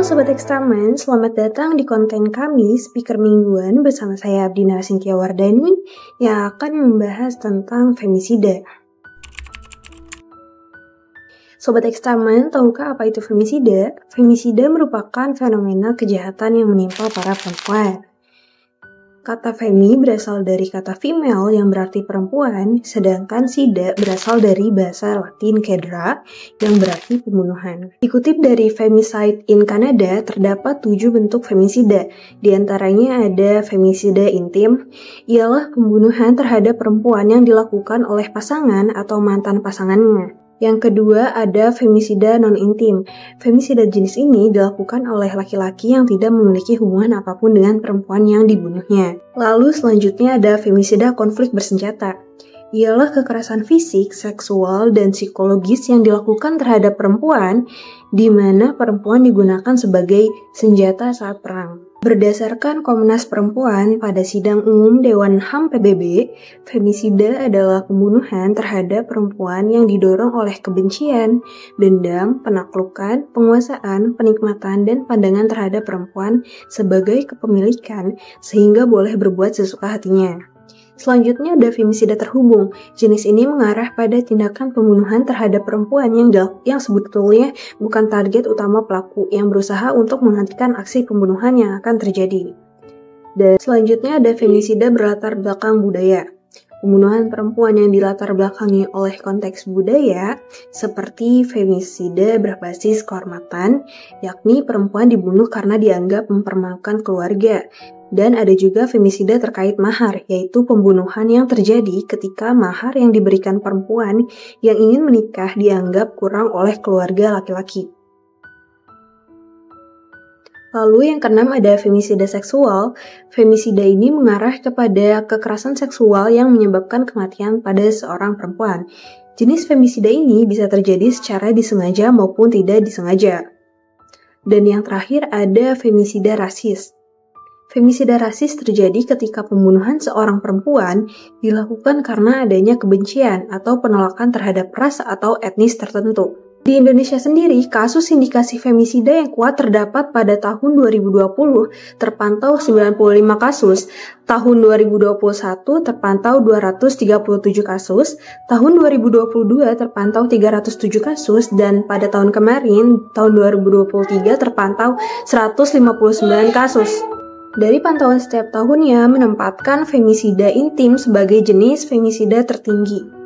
Halo Sobat Ekstramen, selamat datang di konten kami Speaker Mingguan bersama saya Abdina Cynthia Wardani yang akan membahas tentang femisida. Sobat Ekstramen, tahukah apa itu femisida? Femisida merupakan fenomena kejahatan yang menimpa para perempuan. Kata femi berasal dari kata female yang berarti perempuan, sedangkan sida berasal dari bahasa Latin cedera yang berarti pembunuhan. Dikutip dari Femicide in Canada, terdapat 7 bentuk femisida. Di antaranya ada femisida intim, ialah pembunuhan terhadap perempuan yang dilakukan oleh pasangan atau mantan pasangannya. Yang kedua ada femisida non-intim. Femisida jenis ini dilakukan oleh laki-laki yang tidak memiliki hubungan apapun dengan perempuan yang dibunuhnya. Lalu selanjutnya ada femisida konflik bersenjata. Ialah kekerasan fisik, seksual, dan psikologis yang dilakukan terhadap perempuan, di mana perempuan digunakan sebagai senjata saat perang. Berdasarkan Komnas Perempuan pada sidang umum Dewan HAM PBB, femisida adalah pembunuhan terhadap perempuan yang didorong oleh kebencian, dendam, penaklukan, penguasaan, penikmatan, dan pandangan terhadap perempuan sebagai kepemilikan sehingga boleh berbuat sesuka hatinya. Selanjutnya ada femisida terhubung. Jenis ini mengarah pada tindakan pembunuhan terhadap perempuan yang sebetulnya bukan target utama pelaku yang berusaha untuk menghentikan aksi pembunuhan yang akan terjadi. Dan selanjutnya ada femisida berlatar belakang budaya. Pembunuhan perempuan yang dilatar belakangi oleh konteks budaya seperti femisida berbasis kehormatan, yakni perempuan dibunuh karena dianggap mempermalukan keluarga. Dan ada juga femisida terkait mahar, yaitu pembunuhan yang terjadi ketika mahar yang diberikan perempuan yang ingin menikah dianggap kurang oleh keluarga laki-laki. Lalu yang keenam ada femisida seksual. Femisida ini mengarah kepada kekerasan seksual yang menyebabkan kematian pada seorang perempuan. Jenis femisida ini bisa terjadi secara disengaja maupun tidak disengaja. Dan yang terakhir ada femisida rasis. Femisida rasis terjadi ketika pembunuhan seorang perempuan dilakukan karena adanya kebencian atau penolakan terhadap ras atau etnis tertentu. Di Indonesia sendiri, kasus indikasi femisida yang kuat terdapat pada tahun 2020 terpantau 95 kasus, tahun 2021 terpantau 237 kasus, tahun 2022 terpantau 307 kasus, dan pada tahun kemarin, tahun 2023 terpantau 159 kasus. Dari pantauan setiap tahunnya menempatkan femisida intim sebagai jenis femisida tertinggi.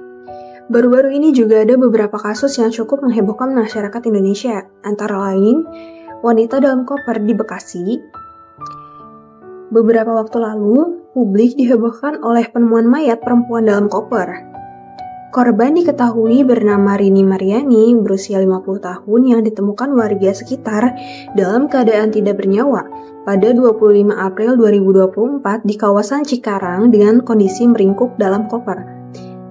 Baru-baru ini juga ada beberapa kasus yang cukup menghebohkan masyarakat Indonesia, antara lain wanita dalam koper di Bekasi. Beberapa waktu lalu, publik dihebohkan oleh penemuan mayat perempuan dalam koper. Korban diketahui bernama Rini Mariani, berusia 50 tahun yang ditemukan warga sekitar dalam keadaan tidak bernyawa pada 25 April 2024 di kawasan Cikarang dengan kondisi meringkuk dalam koper.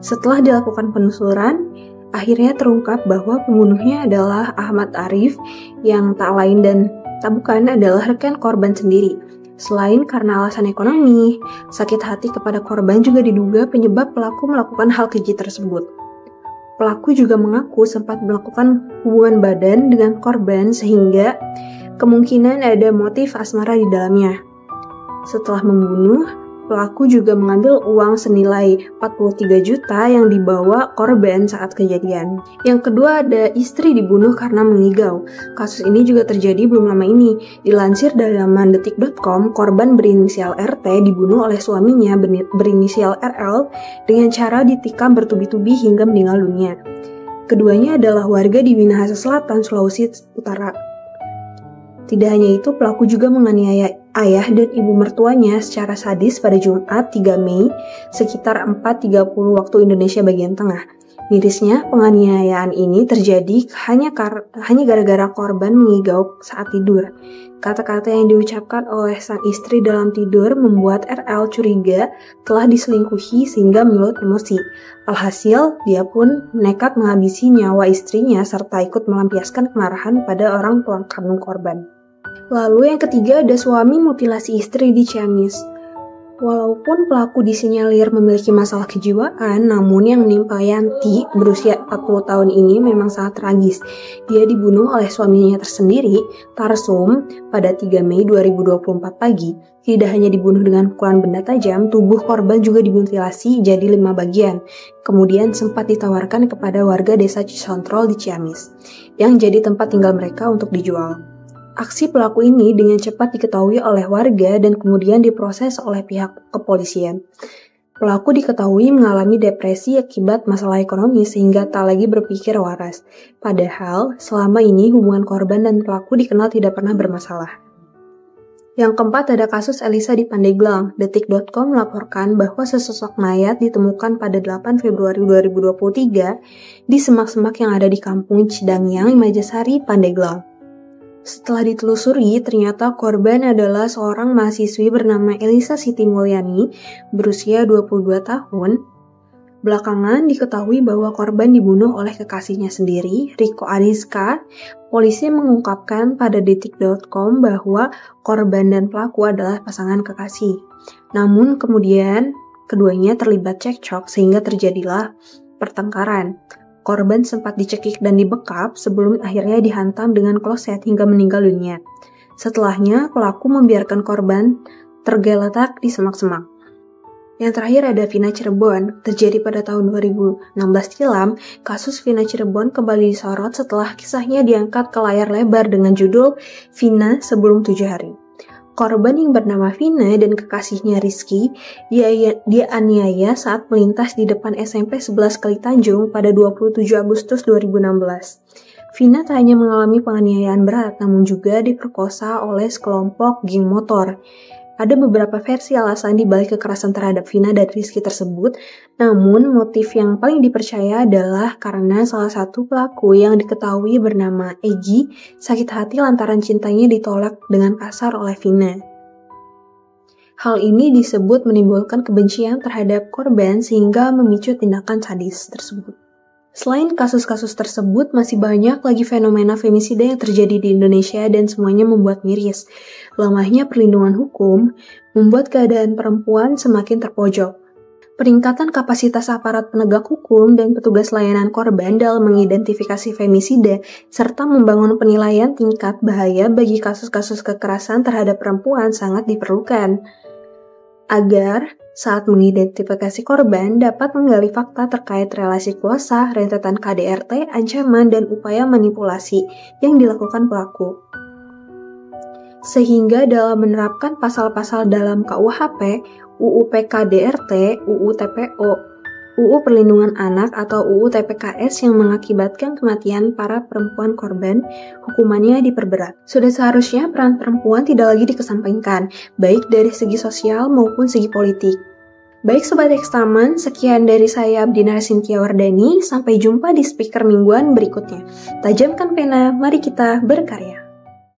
Setelah dilakukan penelusuran, akhirnya terungkap bahwa pembunuhnya adalah Ahmad Arif yang tak lain dan tak bukan adalah rekan korban sendiri. Selain karena alasan ekonomi, sakit hati kepada korban juga diduga penyebab pelaku melakukan hal keji tersebut. Pelaku juga mengaku sempat melakukan hubungan badan dengan korban sehingga kemungkinan ada motif asmara di dalamnya. Setelah membunuh, pelaku juga mengambil uang senilai 43 juta yang dibawa korban saat kejadian. Yang kedua ada istri dibunuh karena mengigau. Kasus ini juga terjadi belum lama ini. Dilansir dari laman detik.com, korban berinisial RT dibunuh oleh suaminya berinisial RL dengan cara ditikam bertubi-tubi hingga meninggal dunia. Keduanya adalah warga di Minahasa Selatan, Sulawesi Utara. Tidak hanya itu, pelaku juga menganiaya ayah dan ibu mertuanya secara sadis pada Jumat 3 Mei sekitar 4.30 waktu Indonesia bagian tengah. Mirisnya, penganiayaan ini terjadi hanya gara-gara korban mengigau saat tidur. Kata-kata yang diucapkan oleh sang istri dalam tidur membuat RL curiga telah diselingkuhi sehingga menyulut emosi. Alhasil, dia pun nekat menghabisi nyawa istrinya serta ikut melampiaskan kemarahan pada orang tua kandung korban. Lalu yang ketiga ada suami mutilasi istri di Ciamis. Walaupun pelaku disinyalir memiliki masalah kejiwaan, namun yang menimpa Yanti berusia 40 tahun ini memang sangat tragis. Dia dibunuh oleh suaminya tersendiri, Tarsum, pada 3 Mei 2024 pagi. Tidak hanya dibunuh dengan pukulan benda tajam, tubuh korban juga dimutilasi jadi 5 bagian. Kemudian sempat ditawarkan kepada warga desa Cisontrol di Ciamis, yang jadi tempat tinggal mereka untuk dijual. Aksi pelaku ini dengan cepat diketahui oleh warga dan kemudian diproses oleh pihak kepolisian. Pelaku diketahui mengalami depresi akibat masalah ekonomi sehingga tak lagi berpikir waras. Padahal, selama ini hubungan korban dan pelaku dikenal tidak pernah bermasalah. Yang keempat ada kasus Elisa di Pandeglang. Detik.com melaporkan bahwa sesosok mayat ditemukan pada 8 Februari 2023 di semak-semak yang ada di kampung Cidangyang, Majasari, Pandeglang. Setelah ditelusuri, ternyata korban adalah seorang mahasiswi bernama Elisa Siti Mulyani, berusia 22 tahun. Belakangan diketahui bahwa korban dibunuh oleh kekasihnya sendiri, Riko Ariska. Polisi mengungkapkan pada detik.com bahwa korban dan pelaku adalah pasangan kekasih. Namun kemudian keduanya terlibat cekcok sehingga terjadilah pertengkaran. Korban sempat dicekik dan dibekap sebelum akhirnya dihantam dengan kloset hingga meninggal dunia. Setelahnya, pelaku membiarkan korban tergeletak di semak-semak. Yang terakhir ada Vina Cirebon. Terjadi pada tahun 2016 silam, kasus Vina Cirebon kembali disorot setelah kisahnya diangkat ke layar lebar dengan judul Vina Sebelum 7 Hari. Korban yang bernama Vina dan kekasihnya Rizky dianiaya saat melintas di depan SMP 11 Kali Tanjung pada 27 Agustus 2016. Vina tak hanya mengalami penganiayaan berat, namun juga diperkosa oleh sekelompok geng motor. Ada beberapa versi alasan di balik kekerasan terhadap Vina dan Rizky tersebut, namun motif yang paling dipercaya adalah karena salah satu pelaku yang diketahui bernama Egi sakit hati lantaran cintanya ditolak dengan kasar oleh Vina. Hal ini disebut menimbulkan kebencian terhadap korban sehingga memicu tindakan sadis tersebut. Selain kasus-kasus tersebut, masih banyak lagi fenomena femisida yang terjadi di Indonesia dan semuanya membuat miris. Lemahnya perlindungan hukum membuat keadaan perempuan semakin terpojok. Peningkatan kapasitas aparat penegak hukum dan petugas layanan korban dalam mengidentifikasi femisida serta membangun penilaian tingkat bahaya bagi kasus-kasus kekerasan terhadap perempuan sangat diperlukan. Agar saat mengidentifikasi korban dapat menggali fakta terkait relasi kuasa, rentetan KDRT, ancaman, dan upaya manipulasi yang dilakukan pelaku. Sehingga dalam menerapkan pasal-pasal dalam KUHP, UU PKDRT, UU TPO, UU Perlindungan Anak atau UU TPKS yang mengakibatkan kematian para perempuan korban, hukumannya diperberat. Sudah seharusnya peran perempuan tidak lagi dikesampingkan, baik dari segi sosial maupun segi politik. Baik Sobat Ekstaman, sekian dari saya Abdina Cynthia Wardani, sampai jumpa di speaker mingguan berikutnya. Tajamkan pena, mari kita berkarya.